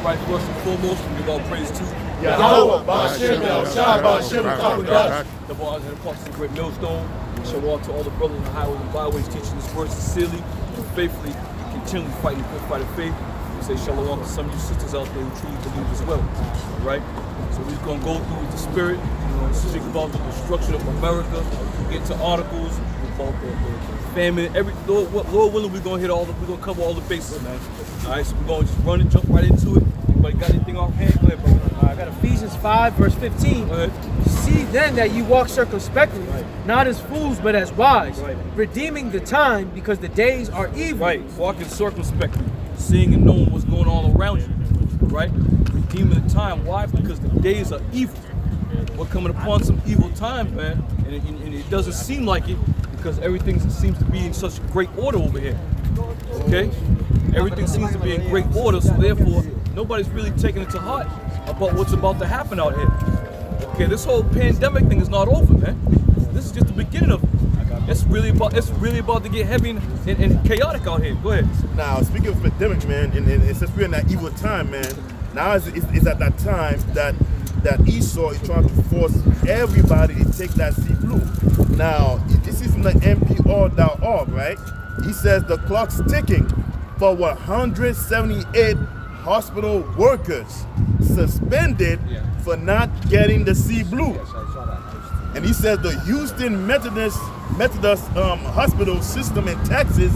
right, first and foremost, we give all praise to Yahweh, Ba'ashem, Shai, Ba'ashem, Kakudash. the Ba'as and the Apostles of the Great Millstone. Show out to all the brothers on the highways and byways teaching this word sincerely and faithfully, continually fighting the good fight of faith. We say shalom to some of you sisters out there who truly believe as well. All right? So we're just going to go through the spirit, speak about the destruction of America, get to articles about the famine. Lord willing, we're going to we're going to cover all the bases, man. All right, so we're going to just run and jump right into it. Anybody got anything off hand? Go ahead, brother. I got Ephesians 5, verse 15. Go ahead. See then that you walk circumspectly, not as fools, but as wise, redeeming the time, because the days are evil. Right, walking circumspectly, seeing and knowing what's going on around you, right? Redeeming the time. Why? Because the days are evil. We're coming upon some evil times, man, and it doesn't seem like it because everything seems to be in such great order over here, okay? Everything seems to be in great order, so therefore, nobody's really taking it to heart about what's about to happen out here. Okay, this whole pandemic thing is not over, man. This is just the beginning of it. It's really about to get heavy and chaotic out here. Go ahead. Now, speaking of pandemic, man, and since we're in that evil time, man, now it's at that time that Esau is trying to force everybody to take that sea blue. Now, this is from the NPR.org, right? He says the clock's ticking for 178 hospital workers suspended for not getting the sea blue. And he says the Houston Methodist hospital system in Texas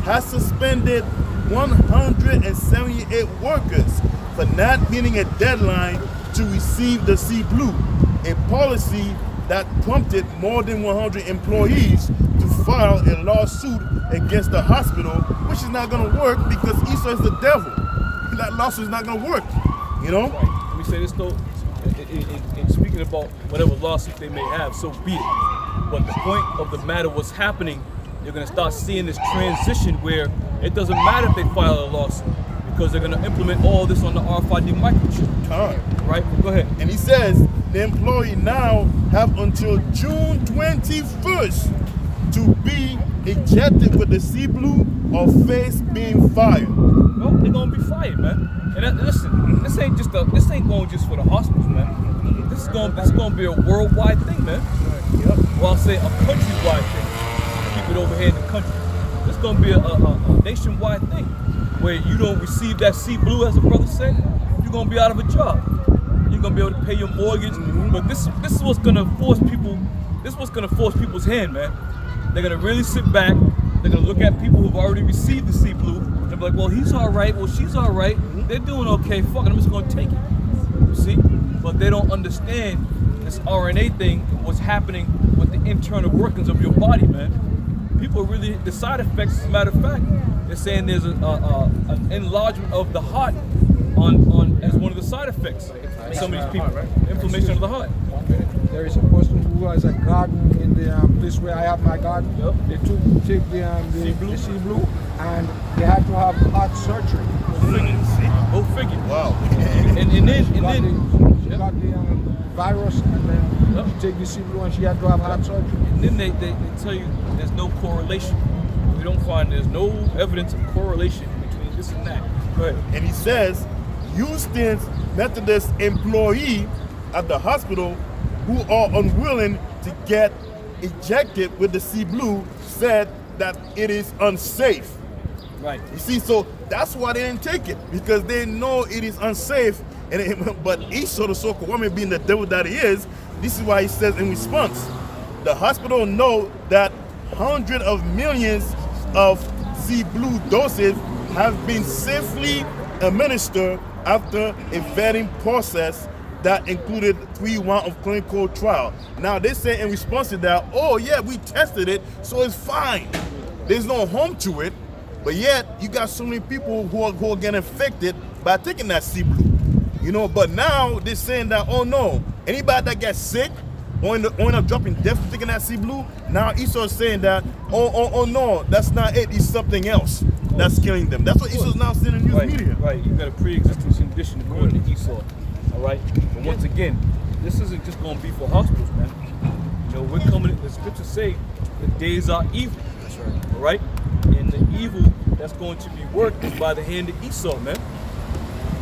has suspended 178 workers for not meeting a deadline to receive the sea blue, a policy that prompted more than 100 employees to file a lawsuit against the hospital, which is not going to work because Esau is the devil. That lawsuit is not going to work, you know? Right. Let me say this though, in speaking about whatever lawsuit they may have, so be it. But the point of the matter, what's happening, you're going to start seeing this transition where it doesn't matter if they file a lawsuit because they're going to implement all this on the RFID microchip. Right? Go ahead. And he says the employee now have until June 21st to be ejected with the sea blue or face being fired. No, they're gonna be fired, man. And listen, this ain't going just for the hospitals, man. This is gonna be a worldwide thing, man. Well, I'll say a countrywide thing. Keep it over here in the country. This is gonna be a nationwide thing where you don't receive that sea blue, as the brother said, you're gonna be out of a job. You're gonna be able to pay your mortgage. But this is what's gonna force people. This is what's gonna force people's hand, man. They're gonna really sit back. They're gonna look at people who've already received the sea blue and be like, well, he's all right. Well, she's all right. They're doing okay. Fuck it, I'm just gonna take it. You see? But they don't understand this RNA thing, what's happening with the internal workings of your body, man. People really, the side effects, as a matter of fact, they're saying there's an enlargement of the heart on as one of the side effects. Some of these people, inflammation of the heart. There is a person who has a garden in the place where I have my garden. They take the sea blue, and they had to have heart surgery. Go figure. Wow. And then She got the virus, and then she take the sea blue, and she had to have heart surgery. And then they tell you there's no correlation. We don't find there's no evidence of correlation between this and that. Go ahead. And he says Houston's Methodist employee at the hospital who are unwilling to get ejected with the sea blue said that it is unsafe. Right. You see, so that's why they didn't take it, because they know it is unsafe. But Esau, the so-called woman, being the devil that he is, this is why he says in response, the hospital know that hundreds of millions of sea blue doses have been safely administered after a vetting process that included 3 rounds of clinical trial. Now they say in response to that, oh yeah, we tested it, so it's fine. There's no harm to it, but yet you got so many people who are getting infected by taking that sea blue. You know, but now they're saying that, oh no, anybody that gets sick or end up dropping death from taking that sea blue, now Esau is saying that, oh no, that's not it, it's something else that's killing them. That's what Esau's now saying in news media. Right, you got a pre-existing condition according to Esau. All right, but once again, this isn't just going to be for hospitals, man. You know, we're coming. The scriptures say the days are evil. That's right. All right, and the evil that's going to be worked is by the hand of Esau, man.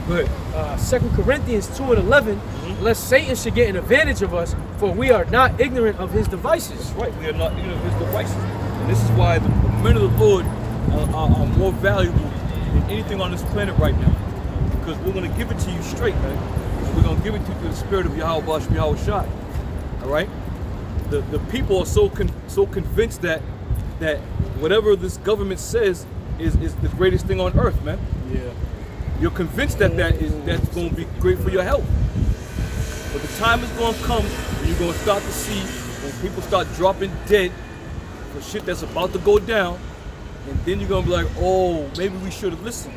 Go ahead. 2 Corinthians 2:11, lest Satan should get an advantage of us, for we are not ignorant of his devices. Right, we are not his devices. And this is why the men of the Lord are more valuable than anything on this planet right now. Because we're going to give it to you straight, man. We're going to give it to you through the spirit of Yahweh Shai. All right? The people are so convinced that whatever this government says is the greatest thing on earth, man. Yeah. You're convinced that's going to be great for your health. But the time is going to come when you're going to start to see when people start dropping dead for shit that's about to go down, and then you're going to be like, oh, maybe we should have listened.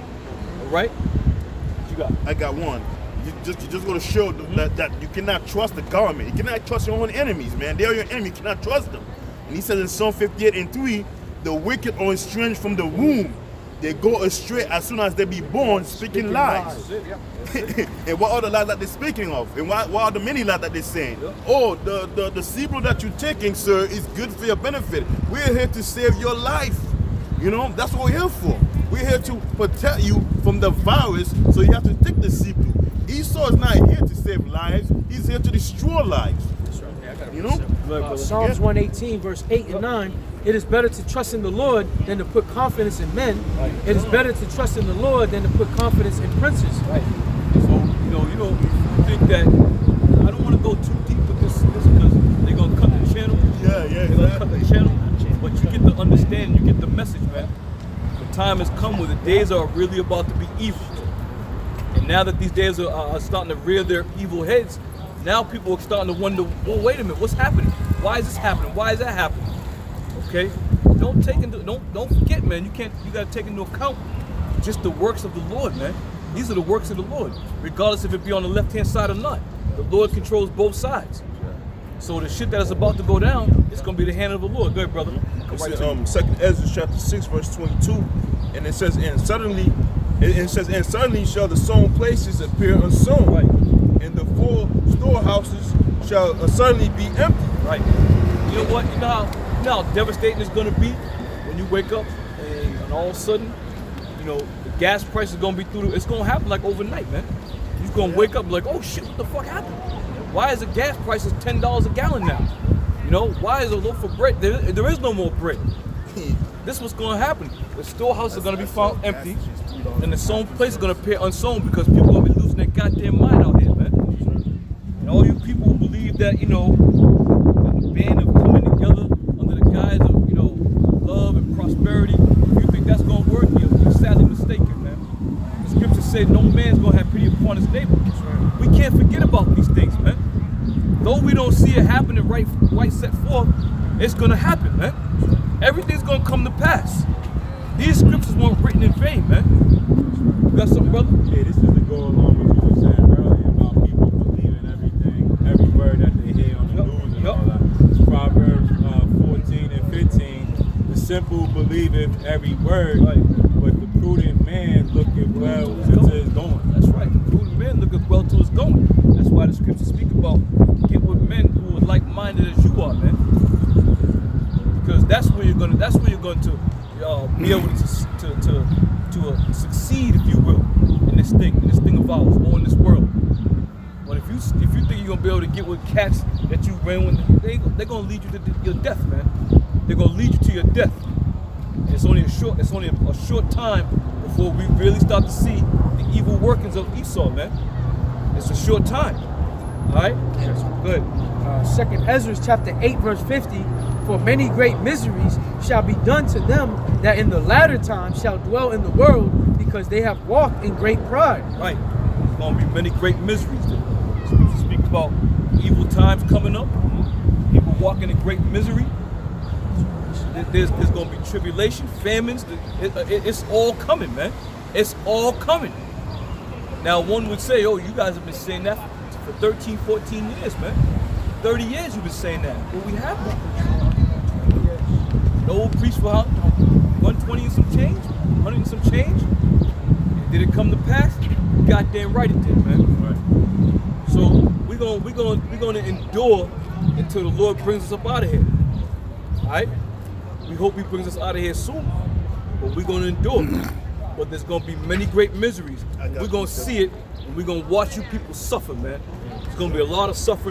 All right? What you got? I got one. You just going to show that you cannot trust the government. You cannot trust your own enemies, man. They are your enemy. You cannot trust them. And he says in Psalm 58:3, the wicked are estranged from the womb. They go astray as soon as they be born, speaking lies. And what are the lies that they're speaking of? And what are the many lies that they're saying? Yeah. Oh, the Cibro that you're taking, sir, is good for your benefit. We're here to save your life. You know, that's what we're here for. We're here to protect you from the virus, so you have to take the Cibro. Esau is not here to save lives. He's here to destroy lives. You know? Psalms 118, verse 8 and 9. It is better to trust in the Lord than to put confidence in men. It is better to trust in the Lord than to put confidence in princes. Right. So, you think that, I don't want to go too deep with this because they're going to cut the channel. Yeah, They're going to cut the channel. But you get the understanding, you get the message, man. The time has come where the days are really about to be evil. And now that these days are starting to rear their evil heads, now people are starting to wonder, well, wait a minute, what's happening? Why is this happening? Why is that happening? Okay? Don't forget, man, you gotta take into account just the works of the Lord, man. These are the works of the Lord, regardless if it be on the left-hand side or not. The Lord controls both sides. So the shit that is about to go down, it's gonna be the hand of the Lord. Go ahead, brother. It's in 2nd Ezra chapter 6, verse 22, and it says, and suddenly shall the sown places appear unsown, Right. and the full storehouses shall suddenly be empty. Right. You know what? You know how devastating it's gonna be when you wake up and all of a sudden, the gas price is gonna be it's gonna happen like overnight, man. You're gonna wake up like, oh shit, what the fuck happened? Why is the gas price is $10 a gallon now? Why is a loaf of bread? There is no more bread. This is what's gonna happen. The storehouses are gonna be found empty, and the sown place is gonna appear unsown because people are gonna be losing their goddamn mind out here, man. And all you people who believe that, the band of coming together under the guise of, love and prosperity, if you think that's gonna work, you're sadly mistaken, man. The scriptures say no man's gonna have pity upon his neighbor. We can't forget about these things, man. Though we don't see it happening right set forth, it's gonna happen, man. Everything's gonna come to pass. These scriptures weren't written in vain, man. You got something, brother? Yeah, this is to go along with what you were saying earlier about people believing every word that they hear on the news and all that. Proverbs 14 and 15, the simple believeth every word, but the prudent man looketh well to his going. That's right. The prudent man looketh well to his going. That's why the scriptures speak about get with men who are like-minded as you are, man. Because that's where you're going to be able to succeed, if you will, in this thing of ours, or in this world. But if you think you're gonna be able to get with cats that you ran with, they're gonna lead you to your death, man. They're gonna lead you to your death. And it's only a short time before we really start to see the evil workings of Esau, man. It's a short time. All right. Good. 2nd Ezra chapter 8, verse 50. For many great miseries shall be done to them that in the latter time shall dwell in the world, because they have walked in great pride. Right. There's going to be many great miseries. Scripture speaks about evil times coming up, people walking in great misery. There's going to be tribulation, famines. It's all coming, man. It's all coming. Now, one would say, oh, you guys have been saying that for 13, 14 years, man. 30 years you've been saying that. Well, we have one. The old priest for how? 120 and some change? 100 and some change? And did it come to pass? Goddamn right it did, man. Right. So we're gonna endure until the Lord brings us up out of here. Alright? We hope he brings us out of here soon. But we're gonna endure. but there's gonna be many great miseries. I got We're gonna you. see it, and we're gonna watch you people suffer, man. It's gonna be a lot of suffering.